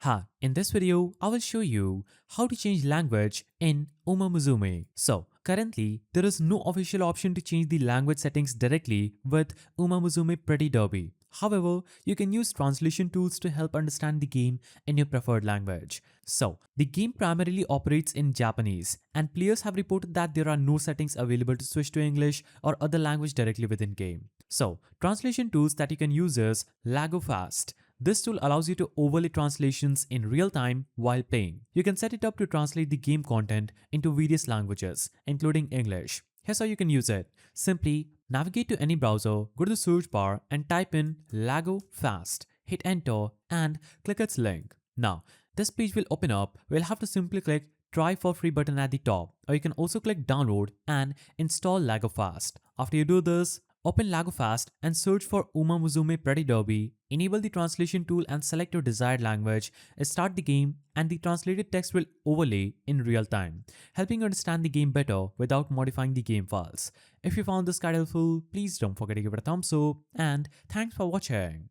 Hi, in this video, I will show you how to change language in Umamusume. So, currently, there is no official option to change the language settings directly with Umamusume Pretty Derby. However, you can use translation tools to help understand the game in your preferred language. So, the game primarily operates in Japanese, and players have reported that there are no settings available to switch to English or other language directly within game. So, translation tools that you can use is LagoFast. This tool allows you to overlay translations in real time while playing. You can set it up to translate the game content into various languages, including English. Here's how you can use it. Simply navigate to any browser, go to the search bar and type in Lago Fast. Hit enter and click its link. Now, this page will open up. We'll have to simply click Try for free button at the top, or you can also click download and install Lago Fast. After you do this, open LagoFast and search for Umamusume Pretty Derby, enable the translation tool and select your desired language, start the game, and the translated text will overlay in real time, helping you understand the game better without modifying the game files. If you found this guide helpful, please don't forget to give it a thumbs up, and thanks for watching.